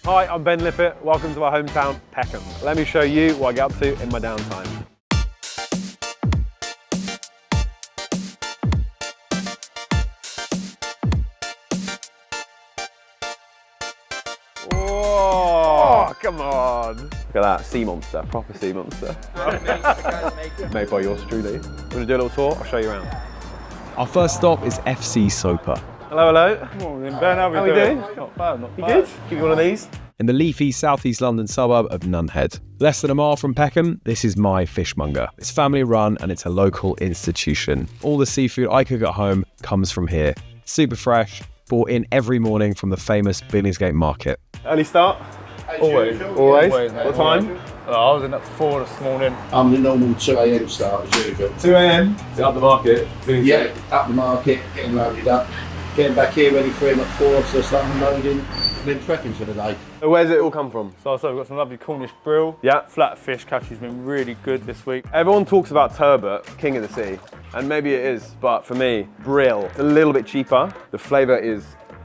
Hi, I'm Ben Lippett. Welcome to our hometown, Peckham. Let me show you what I get up to in my downtime. Whoa, come on. Look at that, sea monster, proper sea monster. Made by yours truly. We're gonna do a little tour, I'll show you around. Our first stop is FC Soper. Hello, hello. Morning, Ben. How we doing? Not bad, not You bad. good? Give you one of these. In the leafy southeast London suburb of Nunhead. Less than a mile from Peckham, this is my fishmonger. It's family run and it's a local institution. All the seafood I cook at home comes from here. Super fresh, bought in every morning from the famous Billingsgate Market. Early start? Always. Always? Mate, What time? I was in at 4 this morning. I'm the normal 2 a.m. start as usual. 2 a.m. Is it up the market? Yeah, up the market, getting loaded up, getting back here ready for him at 4, so starting loading, and then prepping for the day. So where's it all come from? So we've got some lovely Cornish brill. Yeah. Flatfish catch has been really good this week. Everyone talks about turbot, king of the sea, and maybe it is, but for me, brill, it's a little bit cheaper. The flavour is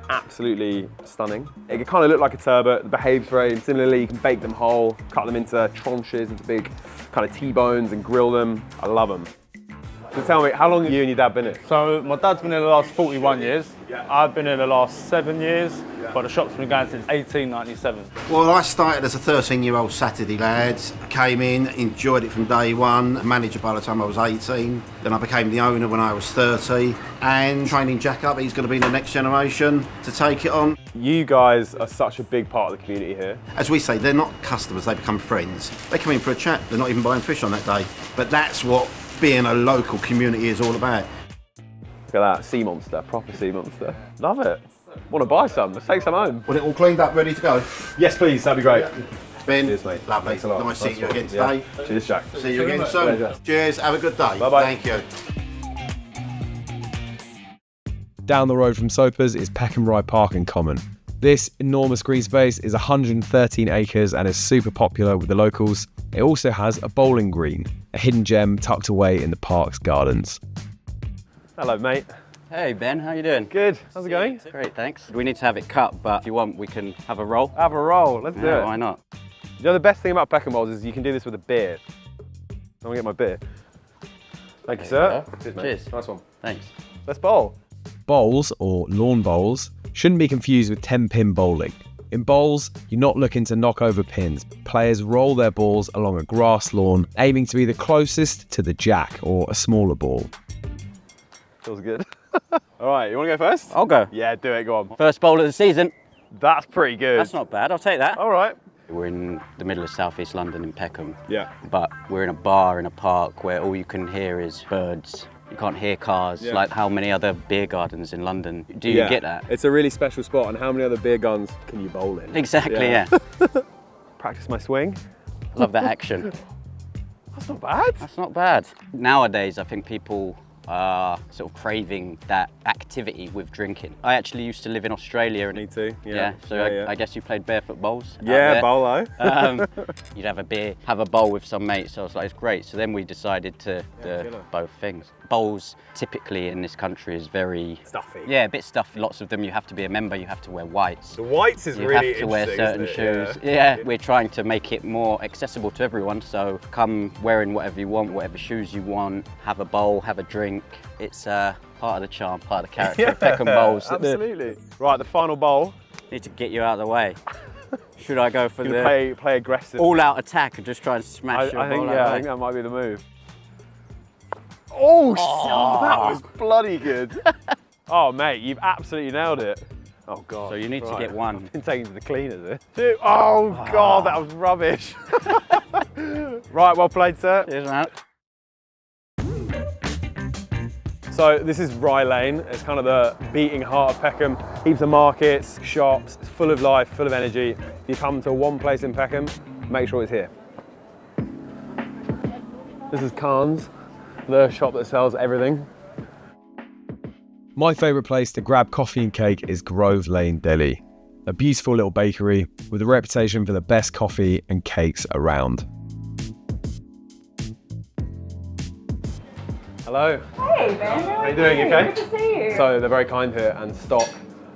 absolutely stunning. It can kind of look like a turbot, it behaves very similarly. You can bake them whole, cut them into tranches, into big kind of T-bones and grill them. I love them. So tell me, how long have you and your dad been here? So my dad's been here the last 41 years. Yeah. I've been here the last 7 years, but the shop's been going since 1897. Well, I started as a 13-year-old Saturday lad, came in, enjoyed it from day one, manager by the time I was 18, then I became the owner when I was 30, and training Jack up, he's going to be the next generation to take it on. You guys are such a big part of the community here. As we say, they're not customers, they become friends. They come in for a chat, they're not even buying fish on that day, but that's what being a local community is all about. Look at that, sea monster, proper sea monster. Love it. Want to buy some? Let's take some home. Want it all cleaned up, ready to go? Yes, please, that'd be great. Ben, Cheers, mate. lovely. Thanks a lot. Nice seeing you one. again today. Yeah. Cheers, Jack. See you again soon. Pleasure. Cheers, have a good day. Bye-bye. Thank you. Down the road from Soper's is Peckham Rye Park and Common. This enormous green space is 113 acres and is super popular with the locals. It also has a bowling green, a hidden gem tucked away in the park's gardens. Hello, mate. Hey Ben, how you doing? Good. How's it going? Great, thanks. We need to have it cut, but if you want, we can have a roll. Have a roll. Let's do Yeah, it. why not? You know, the best thing about Peckham Bowls is you can do this with a beer. I'm gonna get my beer. Thank you, sir. Cheers, mate. Cheers. Nice one. Thanks. Let's bowl. Bowls, or lawn bowls, shouldn't be confused with 10-pin bowling. In bowls, you're not looking to knock over pins. Players roll their balls along a grass lawn, aiming to be the closest to the jack or a smaller ball. Feels good. All right, you want to go first? I'll go. Yeah, do it. Go on. First bowl of the season. That's pretty good. That's not bad, I'll take that. All right. We're in the middle of southeast London in Peckham. Yeah. But we're in a bar in a park where all you can hear is birds. You can't hear cars, Yeah. like how many other beer gardens in London. Do you get that? It's a really special spot, and how many other beer guns can you bowl in? Exactly, yeah. Practice my swing. Love that action. That's not bad. That's not bad. Nowadays, I think people are sort of craving that activity with drinking. I actually used to live in Australia. And Me too. Yeah, so I guess you played barefoot bowls. out Yeah, there. bolo. You'd have a beer, have a bowl with some mates. So I was like, it's great. So then we decided to do killer. both things. Bowls typically in this country is very Stuffy. Yeah, a bit stuffy. Lots of them you have to be a member. You have to wear whites. The whites is You really have to wear interesting, certain isn't it? shoes. Yeah, we're trying to make it more accessible to everyone. So come wearing whatever you want, whatever shoes you want, have a bowl, have a drink. It's part of the charm, part of the character of Peckham Bowls. Absolutely. Right, the final bowl. Need to get you out of the way. Should I go for Gonna the play aggressive. all-out attack and just try and smash your I think bowl yeah, out I of think the way? that might be the move. Oh, that was bloody good. Oh, mate, you've absolutely nailed it. Oh God. So you need to Right. get one. I've been taken to the cleaners here. Two. Oh God, that was rubbish. Right, well played, sir. Cheers, man. So this is Rye Lane. It's kind of the beating heart of Peckham. Heaps of markets, shops. It's full of life, full of energy. If you come to one place in Peckham, make sure it's here. This is Khan's, the shop that sells everything. My favourite place to grab coffee and cake is Lane Deli, a beautiful little bakery with a reputation for the best coffee and cakes around. Hello. Hey Ben, how you doing? You okay? Good to see you. So they're very kind here and stock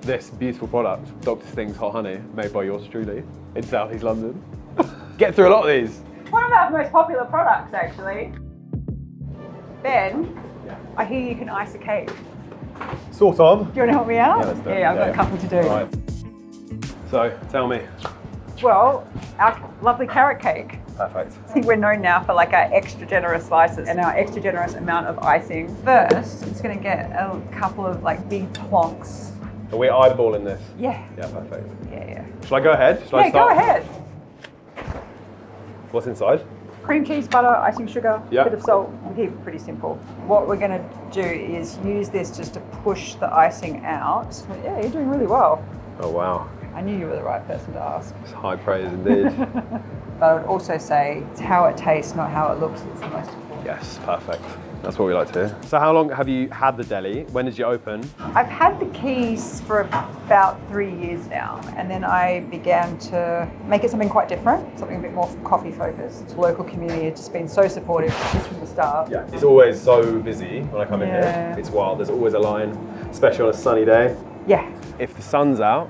this beautiful product, Dr. Sting's Hot Honey, made by yours truly in South East London. Get through a lot of these. One of our most popular products, actually. Ben, I hear you can ice a cake. Sort of. Do you want to help me out? Yeah, let's do it. I've got a couple to do. Right. So, tell me. Well, our lovely carrot cake. Perfect. I think we're known now for like our extra generous slices and our extra generous amount of icing. First, it's going to get a couple of like big plonks. Are we eyeballing this? Yeah. Yeah, perfect. Yeah. Shall I go ahead? Shall I Yeah, start? go ahead. What's inside? Cream cheese, butter, icing sugar, Yeah. bit of salt. We keep it pretty simple. What we're going to do is use this just to push the icing out. Yeah, you're doing really well. Oh, wow. I knew you were the right person to ask. It's high praise indeed. But I would also say it's how it tastes, not how it looks, that's the most important. Yes, perfect. That's what we like to hear. So how long have you had the deli? When did you open? I've had the keys for about 3 years now, and then I began to make it something quite different, something a bit more coffee focused. The local community has just been so supportive just from the start. Yeah. It's always so busy when I come in here. Yeah. It's wild. There's always a line, especially on a sunny day. Yeah. If the sun's out,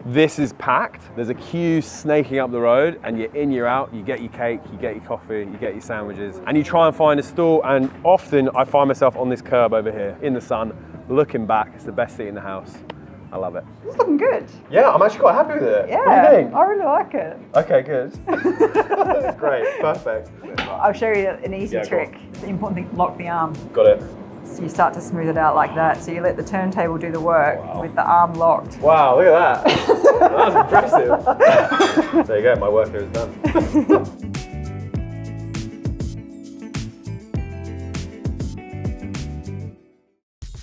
this is packed. There's a queue snaking up the road, and you're in, you're out, you get your cake, you get your coffee, you get your sandwiches, and you try and find a stall, and often I find myself on this curb over here in the sun, looking back. It's the best seat in the house. I love it. It's looking good. Yeah, I'm actually quite happy with it. Yeah. What do you think? I really like it. Okay, good. Great, perfect. I'll show you an easy Yeah, go trick. The important thing, lock the arm. Got it. So you start to smooth it out like that. So you let the turntable do the work with the arm locked. Wow, look at that. That was impressive. There you go, my work here is done.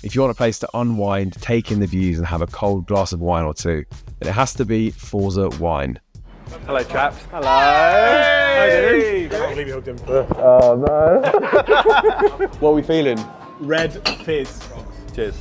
If you want a place to unwind, take in the views and have a cold glass of wine or two, then it has to be Forza Wine. Hello, chaps. Hello. Hey. I can't believe you hooked him. Oh, no. What are we feeling? Red fizz. Cheers.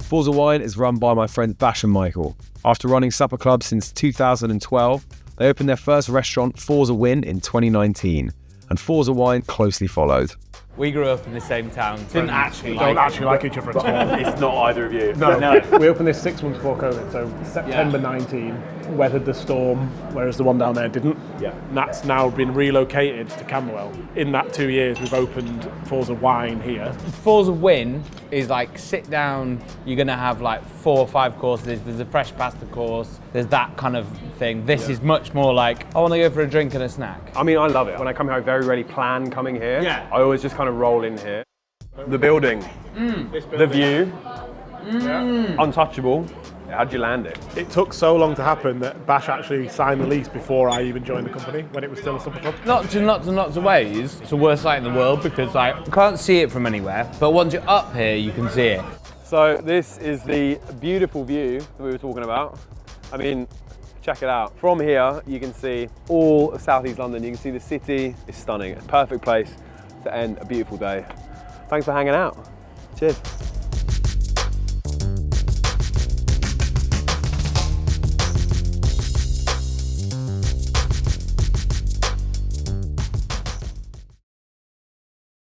Forza Wine is run by my friends Bash and Michael. After running supper clubs since 2012, they opened their first restaurant, Forza Wine, in 2019, and Forza Wine closely followed. We grew up in the same town. Didn't actually Don't actually like each other at all. It's not either of you. No. We opened this 6 months before COVID, so September 19, weathered the storm, whereas the one down there didn't. Yeah. And that's now been relocated to Camberwell. In that 2 years, we've opened Forza Wine here. Forza Win is like sit down, you're gonna have like 4 or 5 courses, there's a fresh pasta course, there's that kind of thing. This is much more like, I wanna go for a drink and a snack. I mean, I love it. When I come here, I very rarely plan coming here. Yeah. I always just kind of roll in here. The building, the view, untouchable. How'd you land it? It took so long to happen that Bash actually signed the lease before I even joined the company, when it was still a supper club. Lots and lots of ways, it's the worst sight in the world because like, you can't see it from anywhere, but once you're up here, you can see it. So this is the beautiful view that we were talking about. I mean, check it out. From here, you can see all of South East London. You can see the city. It's stunning. It's a perfect place to end a beautiful day. Thanks for hanging out. Cheers.